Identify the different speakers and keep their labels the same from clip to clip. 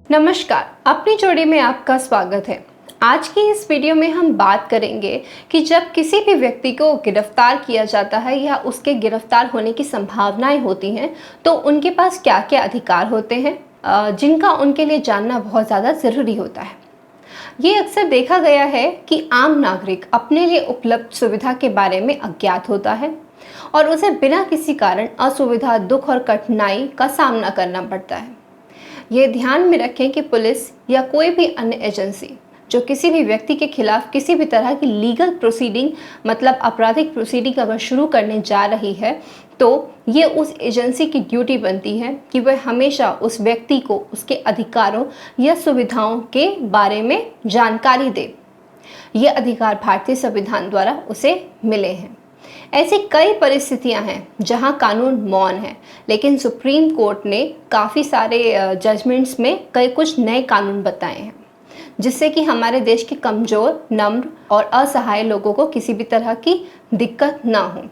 Speaker 1: नमस्कार, अपनी जोड़ी में आपका स्वागत है। आज की इस वीडियो में हम बात करेंगे कि जब किसी भी व्यक्ति को गिरफ्तार किया जाता है या उसके गिरफ्तार होने की संभावनाएं होती हैं तो उनके पास क्या क्या अधिकार होते हैं जिनका उनके लिए जानना बहुत ज़्यादा ज़रूरी होता है। ये अक्सर देखा गया है कि आम नागरिक अपने लिए उपलब्ध सुविधा के बारे में अज्ञात होता है और उसे बिना किसी कारण असुविधा, दुख और कठिनाई का सामना करना पड़ता है। ये ध्यान में रखें कि पुलिस या कोई भी अन्य एजेंसी जो किसी भी व्यक्ति के खिलाफ किसी भी तरह की लीगल प्रोसीडिंग मतलब आपराधिक प्रोसीडिंग अगर शुरू करने जा रही है तो ये उस एजेंसी की ड्यूटी बनती है कि वह हमेशा उस व्यक्ति को उसके अधिकारों या सुविधाओं के बारे में जानकारी दे। ये अधिकार भारतीय संविधान द्वारा उसे मिले हैं। ऐसी कई परिस्थितियां हैं जहां कानून मौन है, लेकिन सुप्रीम कोर्ट ने काफ़ी सारे जजमेंट्स में कई कुछ नए कानून बताए हैं जिससे कि हमारे देश के कमज़ोर, नम्र और असहाय लोगों को किसी भी तरह की दिक्कत ना हो।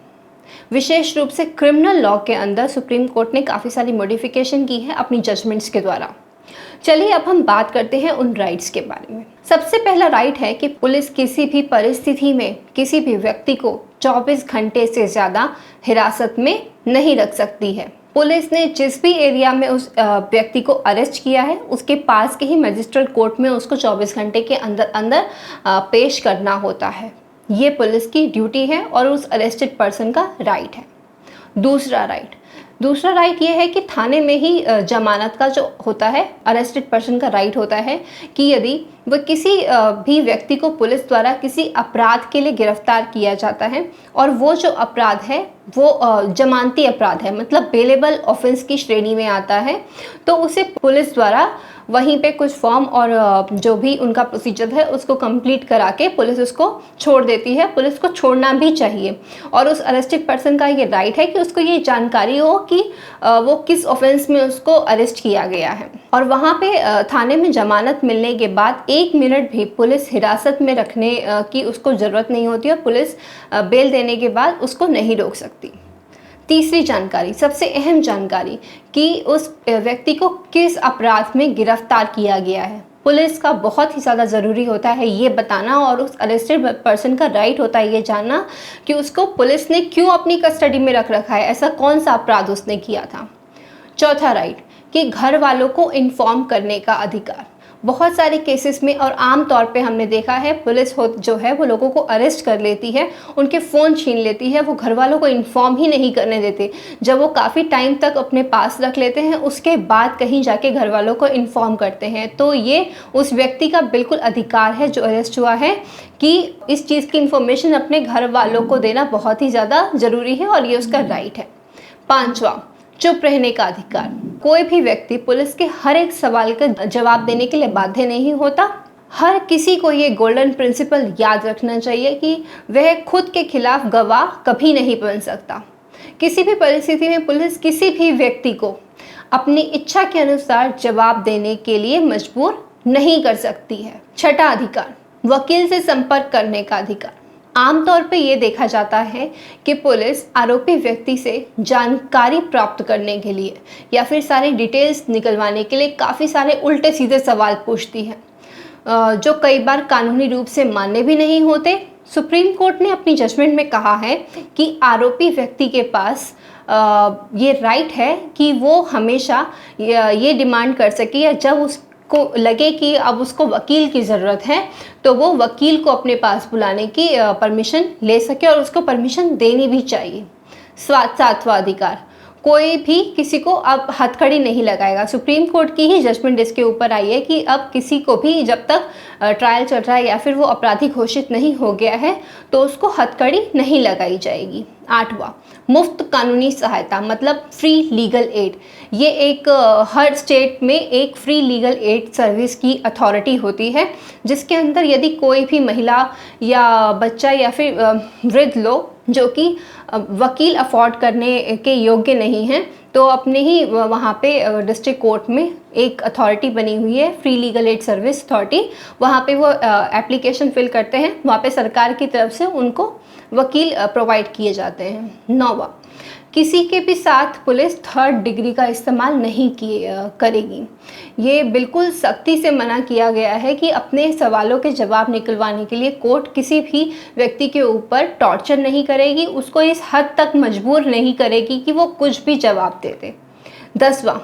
Speaker 1: विशेष रूप से क्रिमिनल लॉ के अंदर सुप्रीम कोर्ट ने काफ़ी सारी मॉडिफिकेशन की है अपनी जजमेंट्स के द्वारा। चलिए अब हम बात करते हैं उन राइट्स के बारे में। सबसे पहला राइट है कि पुलिस किसी भी परिस्थिति में किसी भी व्यक्ति को 24 घंटे से ज़्यादा हिरासत में नहीं रख सकती है। पुलिस ने जिस भी एरिया में उस व्यक्ति को अरेस्ट किया है उसके पास के ही मजिस्ट्रेट कोर्ट में उसको 24 घंटे के अंदर अंदर पेश करना होता है। ये पुलिस की ड्यूटी है और उस अरेस्टेड पर्सन का राइट है। दूसरा राइट ये है कि थाने में ही जमानत का जो होता है अरेस्टेड पर्सन का राइट होता है कि यदि वह किसी भी व्यक्ति को पुलिस द्वारा किसी अपराध के लिए गिरफ्तार किया जाता है और वो जो अपराध है वो जमानती अपराध है मतलब बेलेबल ऑफेंस की श्रेणी में आता है तो उसे पुलिस द्वारा वहीं पे कुछ फॉर्म और जो भी उनका प्रोसीजर है उसको कंप्लीट करा के पुलिस उसको छोड़ देती है। पुलिस को छोड़ना भी चाहिए और उस अरेस्टेड पर्सन का ये राइट है कि उसको ये जानकारी हो कि वो किस ऑफेंस में उसको अरेस्ट किया गया है। और वहाँ पे थाने में जमानत मिलने के बाद 1 मिनट भी पुलिस हिरासत में रखने की उसको ज़रूरत नहीं होती और पुलिस बेल देने के बाद उसको नहीं रोक सकती। तीसरी जानकारी, सबसे अहम जानकारी कि उस व्यक्ति को किस अपराध में गिरफ्तार किया गया है। पुलिस का बहुत ही ज़्यादा ज़रूरी होता है ये बताना और उस अरेस्टेड पर्सन का राइट होता है ये जानना कि उसको पुलिस ने क्यों अपनी कस्टडी में रख रखा है, ऐसा कौन सा अपराध उसने किया था। चौथा राइट कि घर वालों को इन्फॉर्म करने का अधिकार। बहुत सारे केसेस में और आम तौर पे हमने देखा है पुलिस जो है वो लोगों को अरेस्ट कर लेती है, उनके फ़ोन छीन लेती है, वो घर वालों को इन्फॉर्म ही नहीं करने देते। जब वो काफ़ी टाइम तक अपने पास रख लेते हैं उसके बाद कहीं जाके घर वालों को इन्फॉर्म करते हैं तो ये उस व्यक्ति का बिल्कुल अधिकार है जो अरेस्ट हुआ है कि इस चीज़ की इन्फॉर्मेशन अपने घर वालों को देना बहुत ही ज़्यादा ज़रूरी है और ये उसका राइट है। पाँचवा, चुप रहने का अधिकार। कोई भी व्यक्ति पुलिस के हर एक सवाल का जवाब देने के लिए बाध्य नहीं होता। हर किसी को ये गोल्डन प्रिंसिपल याद रखना चाहिए कि वह खुद के खिलाफ गवाह कभी नहीं बन सकता। किसी भी परिस्थिति में पुलिस किसी भी व्यक्ति को अपनी इच्छा के अनुसार जवाब देने के लिए मजबूर नहीं कर सकती है। छठा अधिकार, वकील से संपर्क करने का अधिकार। आमतौर पे ये देखा जाता है कि पुलिस आरोपी व्यक्ति से जानकारी प्राप्त करने के लिए या फिर सारी डिटेल्स निकलवाने के लिए काफ़ी सारे उल्टे सीधे सवाल पूछती है जो कई बार कानूनी रूप से मान्य भी नहीं होते। सुप्रीम कोर्ट ने अपनी जजमेंट में कहा है कि आरोपी व्यक्ति के पास ये राइट है कि वो हमेशा ये डिमांड कर सके या जब उसको लगे कि अब उसको वकील की ज़रूरत है तो वो वकील को अपने पास बुलाने की परमिशन ले सके और उसको परमिशन देनी भी चाहिए। सातवां अधिकार, कोई भी किसी को अब हथकड़ी नहीं लगाएगा। सुप्रीम कोर्ट की ही जजमेंट इसके ऊपर आई है कि अब किसी को भी जब तक ट्रायल चल रहा है या फिर वो अपराधी घोषित नहीं हो गया है तो उसको हथकड़ी नहीं लगाई जाएगी। आठवां, मुफ्त कानूनी सहायता मतलब फ्री लीगल एड। ये एक हर स्टेट में एक फ्री लीगल एड सर्विस की अथॉरिटी होती है जिसके अंदर यदि कोई भी महिला या बच्चा या फिर वृद्ध लोग जो कि वकील अफोर्ड करने के योग्य नहीं हैं तो अपने ही वहाँ पे डिस्ट्रिक्ट कोर्ट में एक अथॉरिटी बनी हुई है free legal aid service authority, वहाँ पे वो एप्लीकेशन फिल करते हैं, वहाँ पे सरकार की तरफ से उनको वकील प्रोवाइड किए जाते हैं। 9वां किसी के भी साथ पुलिस थर्ड डिग्री का इस्तेमाल नहीं करेगी। ये बिल्कुल सख्ती से मना किया गया है कि अपने सवालों के जवाब निकलवाने के लिए कोर्ट किसी भी व्यक्ति के ऊपर टॉर्चर नहीं करेगी, उसको इस हद तक मजबूर नहीं करेगी कि वो कुछ भी जवाब दे दे। 10वां,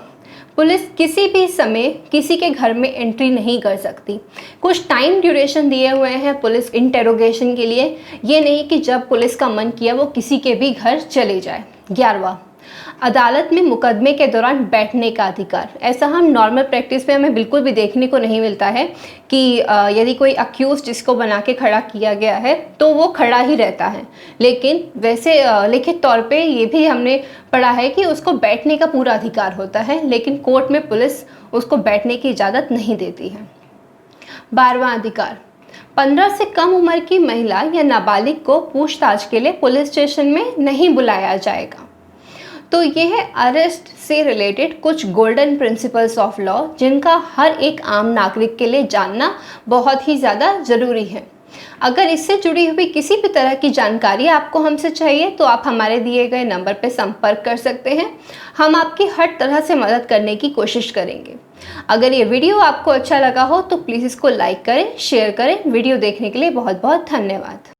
Speaker 1: पुलिस किसी भी समय किसी के घर में एंट्री नहीं कर सकती। कुछ टाइम ड्यूरेशन दिए हुए हैं पुलिस इंटेरोगेशन के लिए, ये नहीं कि जब पुलिस का मन किया वो किसी के भी घर चले जाए। 11वां, अदालत में मुकदमे के दौरान बैठने का अधिकार। ऐसा हम नॉर्मल प्रैक्टिस में हमें बिल्कुल भी देखने को नहीं मिलता है कि यदि कोई अक्यूज जिसको बना के खड़ा किया गया है तो वो खड़ा ही रहता है, लेकिन वैसे लिखित तौर पे ये भी हमने पढ़ा है कि उसको बैठने का पूरा अधिकार होता है, लेकिन कोर्ट में पुलिस उसको बैठने की इजाज़त नहीं देती है। 12वां अधिकार, 15 से कम उम्र की महिला या नाबालिग को पूछताछ के लिए पुलिस स्टेशन में नहीं बुलाया जाएगा। तो ये है अरेस्ट से रिलेटेड कुछ गोल्डन प्रिंसिपल्स ऑफ लॉ, जिनका हर एक आम नागरिक के लिए जानना बहुत ही ज़्यादा ज़रूरी है। अगर इससे जुड़ी हुई किसी भी तरह की जानकारी आपको हमसे चाहिए तो आप हमारे दिए गए नंबर पर संपर्क कर सकते हैं। हम आपकी हर तरह से मदद करने की कोशिश करेंगे। अगर ये वीडियो आपको अच्छा लगा हो तो प्लीज़ इसको लाइक करें, शेयर करें। वीडियो देखने के लिए बहुत बहुत धन्यवाद।